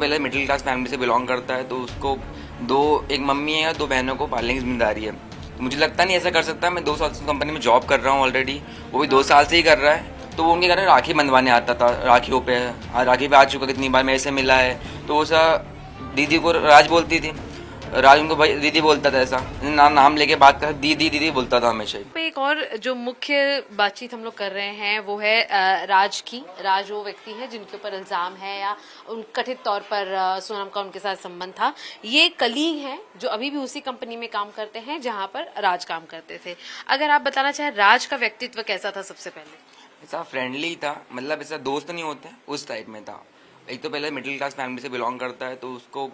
पहले middle class family से belong करता है, तो उसको एक मम्मी है या 2 बहनों को पालने की जिम्मेदारी है। तो मुझे लगता नहीं ऐसा कर सकता। मैं 2 साल से कंपनी में जॉब कर रहा हूँ ऑलरेडी, वो भी 2 साल से ही कर रहा है। तो वो उनके घर में राखी बंधवाने आता था, राखियों पे राखी पे आ चुका, कितनी बार मेरे से मिला है। तो वो सा दीदी को राज बोलती थी, राज उनको भाई दीदी बोलता था, ऐसा नाम लेके बात कर, दीदी दीदी बोलता था हमेशा ही। पे एक और जो मुख्य बातचीत हम लोग कर रहे हैं वो है राज की। राज वो व्यक्ति है जिनके ऊपर इल्जाम है या उन कथित तौर पर सोनम का उनके साथ संबंध था। ये कलीग हैं जो अभी भी उसी कंपनी में काम करते हैं जहां पर राज काम करते थे। अगर आप बताना चाहें एक का व्यक्तित्व कैसा था सबसे पहले? ऐसा फ्रेंडली था, मतलब ऐसा दोस्त नहीं होते उस टाइप में था। एक तो पहले मिडिल क्लास फैमिली से बिलोंग करता है, तो उसको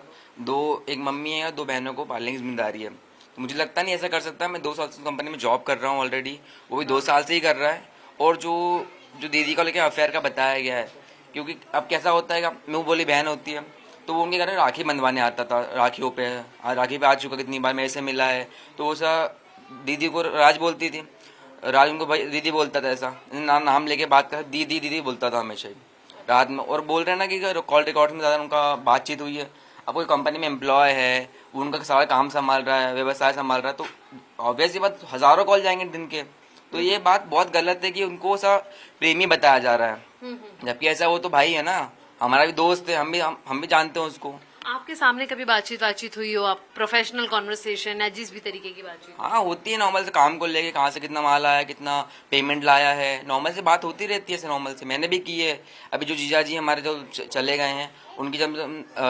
एक मम्मी है या 2 बहनों को पालने की जिम्मेदारी है। तो मुझे लगता नहीं ऐसा कर सकता। मैं 2 साल से कंपनी में जॉब कर रहा हूँ ऑलरेडी, वो भी 2 साल से ही कर रहा है। और जो जो दीदी को लेकर अफेयर का बताया गया है, क्योंकि अब कैसा होता है, मुँह बोली बहन होती है, तो वो उनके घर में राखी बंधवाने आता था, राखियों पे राखी पे आ चुका, कितनी बार मेरे से मिला है। तो वो सा दीदी को राज बोलती थी, राज उनको भाई दीदी बोलता था, ऐसा नाम लेके बात कर, दीदी दीदी बोलता था हमेशा ही रात में। और बोल रहे हैं ना कि कॉल रिकॉर्ड में ज़्यादा उनका बातचीत हुई है। अब कोई कंपनी में एम्प्लॉय है, वो उनका सारा काम संभाल रहा है, व्यवसाय संभाल रहा है, तो ऑब्वियस ये बात हज़ारों कॉल जाएंगे दिन के। तो ये बात बहुत गलत है कि उनको सा प्रेमी बताया जा रहा है, जबकि ऐसा वो तो भाई है ना, हमारा भी दोस्त है, हम भी जानते हैं उसको। आपके सामने कभी बातचीत हुई हो, आप प्रोफेशनल कॉन्वर्सेशन या जिस भी तरीके की बातचीत? हाँ होती है, नॉर्मल से काम को लेके, कहाँ से कितना माल आया, कितना पेमेंट लाया है, नॉर्मल से बात होती रहती है। ऐसे नॉर्मल से मैंने भी की है। अभी जो जीजा जी हमारे जो चले गए हैं, उनकी जब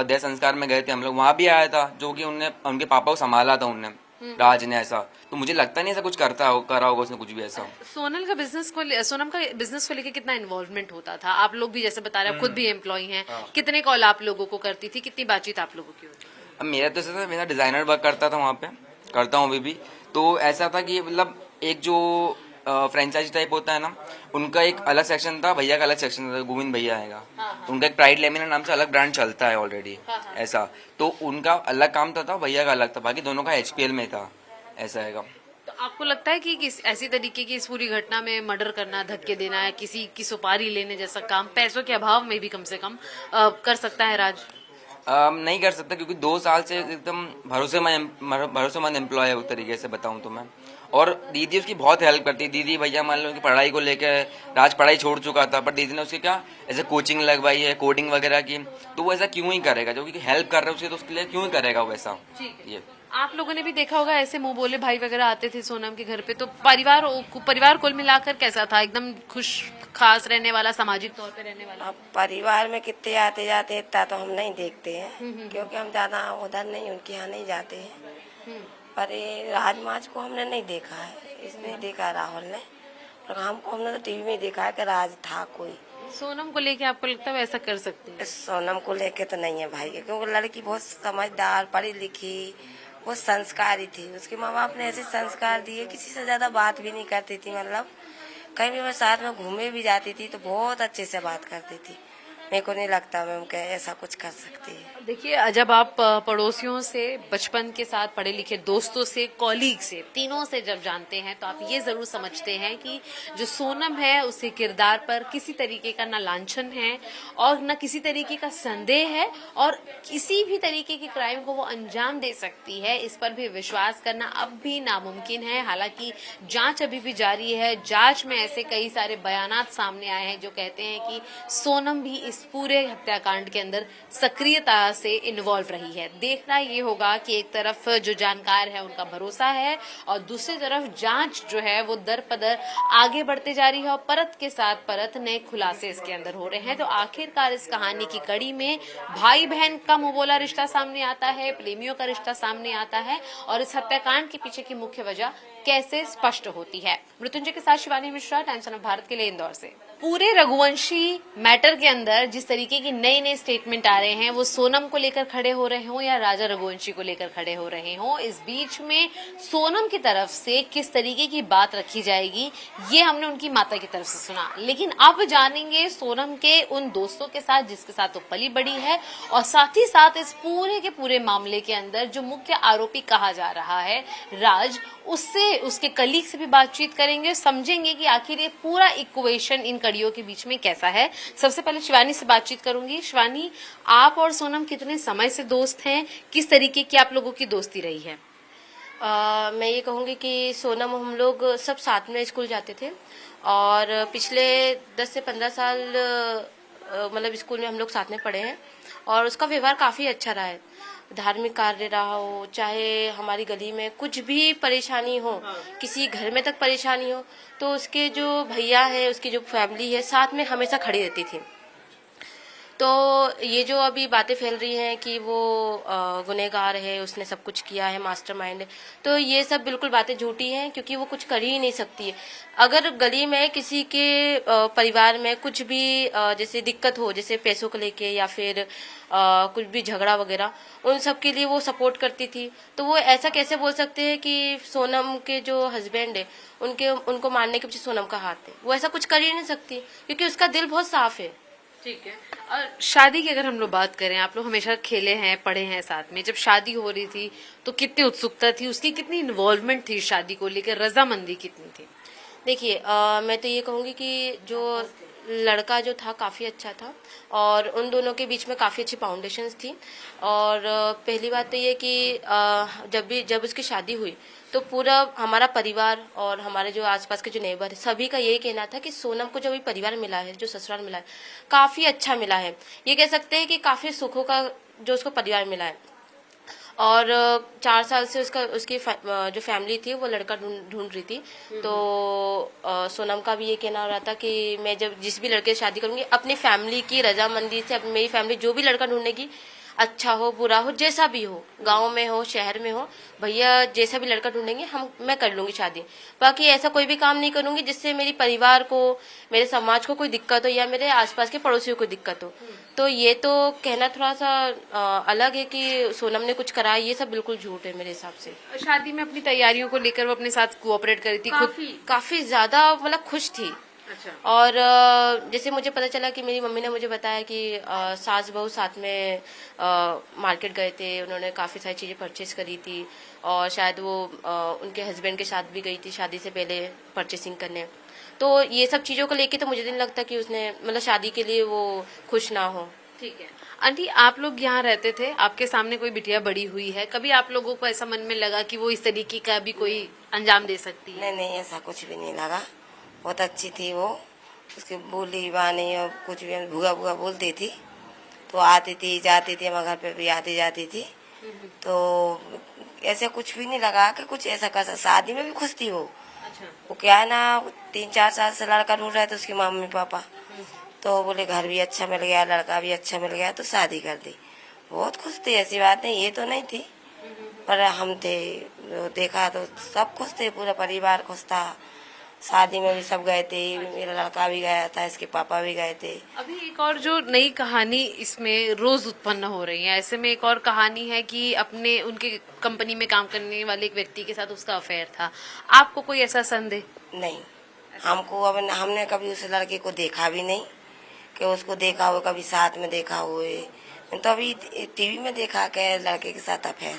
देह संस्कार में गए थे हम लोग, वहाँ भी आया था, जो कि उनने उनके पापा को संभाला था उनने, राज ने। ऐसा तो मुझे लगता नहीं ऐसा कुछ करा होगा उसने कुछ भी ऐसा। सोनम का बिजनेस को लेके कितना इन्वॉल्वमेंट होता था? आप लोग भी जैसे बता रहे हैं, खुद भी एम्प्लॉय हैं, कितने कॉल आप लोगों को करती थी, कितनी बातचीत आप लोगों की होती? अब मेरा तो ऐसा था, मेरा डिजाइनर वर्क करता था वहाँ पे, करता हूँ अभी भी। तो ऐसा था कि मतलब एक जो फ्रेंचाइजी टाइप होता है ना, उनका एक अलग सेक्शन था, भैया का अलग सेक्शन था, गोविंद भैया आएगा। उनका एक प्राइड लेमिना नाम से अलग ब्रांड चलता है ऑलरेडी, ऐसा। तो उनका अलग काम था, भैया का अलग था, बाकी दोनों का HPL में था, ऐसा है। तो आपको लगता है कि ऐसी तरीके की इस पूरी घटना में मर्डर करना, धक्के देना है, किसी की सुपारी लेने जैसा काम पैसों के अभाव में भी कम से कम कर सकता है राज? नहीं कर सकता, क्योंकि 2 साल से एकदम भरोसेमंद एम्प्लॉय है, उस तरीके से बताऊं तो मैं। और दीदी उसकी बहुत हेल्प करती है। दीदी भैया मान लो कि पढ़ाई को लेकर, राज पढ़ाई छोड़ चुका था, पर दीदी ने उसकी क्या ऐसे कोचिंग लगवाई है, कोडिंग वगैरह की। तो वो ऐसा क्यों ही करेगा, जो कि हेल्प कर रहा है उसकी, तो उसके लिए क्यों ही करेगा वो ऐसा। ये आप लोगों ने भी देखा होगा, ऐसे मुंह बोले भाई वगैरह आते थे सोनम के घर पे, तो परिवार कुल मिलाकर कैसा था? एकदम खुश खास रहने वाला, सामाजिक तौर पे रहने वाला? अब परिवार में कितने आते जाते इतना तो हम नहीं देखते हैं, क्योंकि हम ज्यादा उधर नहीं, उनके यहाँ नहीं जाते हैं। पर ये राजमाज को हमने नहीं देखा है, इसने देखा राहुल ने, पर हमने तो टीवी में देखा है कि राज था कोई। सोनम को लेके आपको लगता है ऐसा कर सकते हैं? सोनम को लेके तो नहीं है भाई, क्योंकि लड़की बहुत समझदार, पढ़ी लिखी, बहुत संस्कारी थी। उसके माँ बाप ने ऐसे संस्कार दिए, किसी से ज्यादा बात भी नहीं करती थी। मतलब कहीं भी मैं साथ में घूमे भी जाती थी तो बहुत अच्छे से बात करती थी। मेरे को नहीं लगता मैम कि ऐसा कुछ कर सकती है। देखिए, जब आप पड़ोसियों से, बचपन के साथ पढ़े लिखे दोस्तों से, कॉलीग से, तीनों से जब जानते हैं, तो आप ये जरूर समझते हैं कि जो सोनम है उसके किरदार पर किसी तरीके का न लांछन है और न किसी तरीके का संदेह है, और किसी भी तरीके के क्राइम को वो अंजाम दे सकती है, इस पर भी विश्वास करना अब भी नामुमकिन है। हालांकि जांच अभी भी जारी है। जांच में ऐसे कई सारे बयानात सामने आए हैं जो कहते हैं कि सोनम भी इस पूरे हत्याकांड के अंदर सक्रियता से इन्वॉल्व रही है। देखना ये होगा कि एक तरफ जो जानकार है उनका भरोसा है, और दूसरी तरफ जांच जो है वो दर पदर आगे बढ़ते जा रही है, और परत के साथ परत नए खुलासे इसके अंदर हो रहे हैं। तो आखिरकार इस कहानी की कड़ी में भाई बहन का मुंहबोला रिश्ता सामने आता है, प्रेमियों का रिश्ता सामने आता है, और इस हत्याकांड के पीछे की मुख्य वजह कैसे स्पष्ट होती है। मृत्युंजय के साथ शिवानी मिश्रा, टाइम्स ऑफ भारत के लिए, इंदौर से। पूरे रघुवंशी मैटर के अंदर जिस तरीके की नई नई स्टेटमेंट आ रहे हैं, वो सोनम को लेकर खड़े हो रहे हो या राजा रघुवंशी को लेकर खड़े हो रहे हो, इस बीच में सोनम की तरफ से किस तरीके की बात रखी जाएगी, ये हमने उनकी माता की तरफ से सुना। लेकिन अब जानेंगे सोनम के उन दोस्तों के साथ जिसके साथ वो पली बड़ी है, और साथ ही साथ इस पूरे के पूरे मामले के अंदर जो मुख्य आरोपी कहा जा रहा है राज, उससे उसके कलीग से भी बातचीत करेंगे और समझेंगे कि आखिर ये पूरा इक्वेशन इन कड़ियों के बीच में कैसा है। सबसे पहले शिवानी से बातचीत करूंगी। शिवानी, आप और सोनम कितने समय से दोस्त हैं? किस तरीके की आप लोगों की दोस्ती रही है? मैं ये कहूँगी कि सोनम हम लोग सब साथ में स्कूल जाते थे और पिछले 10 से 15 साल मतलब स्कूल में हम लोग साथ में पढ़े हैं और उसका व्यवहार काफ़ी अच्छा रहा है। धार्मिक कार्य रहा हो, चाहे हमारी गली में कुछ भी परेशानी हो, किसी घर में तक परेशानी हो, तो उसके जो भैया है, उसकी जो फैमिली है, साथ में हमेशा खड़ी रहती थी। तो ये जो अभी बातें फैल रही हैं कि वो गुनहगार है, उसने सब कुछ किया है, मास्टरमाइंड है, तो ये सब बिल्कुल बातें झूठी हैं क्योंकि वो कुछ कर ही नहीं सकती है। अगर गली में किसी के परिवार में कुछ भी जैसे दिक्कत हो, जैसे पैसों को लेके या फिर कुछ भी झगड़ा वगैरह, उन सब के लिए वो सपोर्ट करती थी। तो वो ऐसा कैसे बोल सकते हैं कि सोनम के जो हस्बैंड है उनको मारने के पीछे सोनम का हाथ है? वो ऐसा कुछ कर ही नहीं सकती क्योंकि उसका दिल बहुत साफ है। ठीक है। और शादी की अगर हम लोग बात करें, आप लोग हमेशा खेले हैं, पढ़े हैं साथ में, जब शादी हो रही थी तो कितनी उत्सुकता थी, उसकी कितनी इन्वॉल्वमेंट थी शादी को लेकर, रजामंदी कितनी थी? देखिए, मैं तो ये कहूँगी कि जो लड़का जो था काफ़ी अच्छा था और उन दोनों के बीच में काफ़ी अच्छी फाउंडेशंस थी। और पहली बात तो ये कि जब उसकी शादी हुई तो पूरा हमारा परिवार और हमारे जो आसपास के जो नेबर है, सभी का यही कहना था कि सोनम को जो भी परिवार मिला है, जो ससुराल मिला है, काफ़ी अच्छा मिला है। ये कह सकते हैं कि काफ़ी सुखों का जो उसको परिवार मिला है। और 4 साल से उसकी जो फैमिली थी वो लड़का ढूंढ रही थी। तो सोनम का भी ये कहना हो रहा था कि मैं जब जिस भी लड़के से शादी करूंगी, अपनी फैमिली की रजामंदी से, अपनी मेरी फैमिली जो भी लड़का ढूंढेगी, अच्छा हो बुरा हो जैसा भी हो, गांव में हो शहर में हो, भैया जैसा भी लड़का ढूंढेंगे मैं कर लूंगी शादी। बाकी ऐसा कोई भी काम नहीं करूंगी जिससे मेरी परिवार को, मेरे समाज को कोई दिक्कत हो या मेरे आसपास के पड़ोसियों को दिक्कत हो। तो ये तो कहना थोड़ा सा अलग है कि सोनम ने कुछ करा, ये सब बिल्कुल झूठ है मेरे हिसाब से। शादी में अपनी तैयारियों को लेकर वो अपने साथ कोऑपरेट करी थी, काफी ज्यादा मतलब खुश थी। अच्छा। और जैसे मुझे पता चला कि मेरी मम्मी ने मुझे बताया कि सास बहू साथ में मार्केट गए थे, उन्होंने काफ़ी सारी चीज़ें परचेस करी थी और शायद वो उनके हस्बैंड के साथ भी गई थी शादी से पहले परचेसिंग करने। तो ये सब चीज़ों को लेके तो मुझे नहीं लगता कि उसने मतलब शादी के लिए वो खुश ना हो। ठीक है। आंटी, आप लोग यहाँ रहते थे, आपके सामने कोई बिटिया बड़ी हुई है, कभी आप लोगों को ऐसा मन में लगा कि वो इस तरीके का भी कोई अंजाम दे सकती है? नहीं, ऐसा कुछ भी नहीं लगा। बहुत अच्छी थी वो, उसकी बोली बानी और कुछ भी भूगा भूगा बोलती थी, तो आती थी जाती थी, हमारे घर पे भी आती जाती थी। तो ऐसे कुछ भी नहीं लगा कि कुछ ऐसा कर। शादी में भी खुश थी वो। अच्छा। वो क्या है ना, 3-4 साल से लड़का ढूंढ रहे थे उसकी मम्मी पापा, तो बोले घर भी अच्छा मिल गया, लड़का भी अच्छा मिल गया, तो शादी कर दी। बहुत खुश थी, ऐसी बात नहीं, ये तो नहीं थी, पर हम थे देखा तो सब खुश थे, पूरा परिवार खुश था। शादी में भी सब गए थे, मेरा लड़का भी गया था, इसके पापा भी गए थे। अभी एक और जो नई कहानी इसमें रोज उत्पन्न हो रही है, ऐसे में एक और कहानी है कि अपने उनके कंपनी में काम करने वाले एक व्यक्ति के साथ उसका अफेयर था। आपको कोई ऐसा संदेह? नहीं, हमको अब हमने कभी उस लड़के को देखा भी नहीं कि उसको देखा हो, कभी साथ में देखा हुए। तो अभी टीवी में देखा कि लड़के के साथ अफेयर है।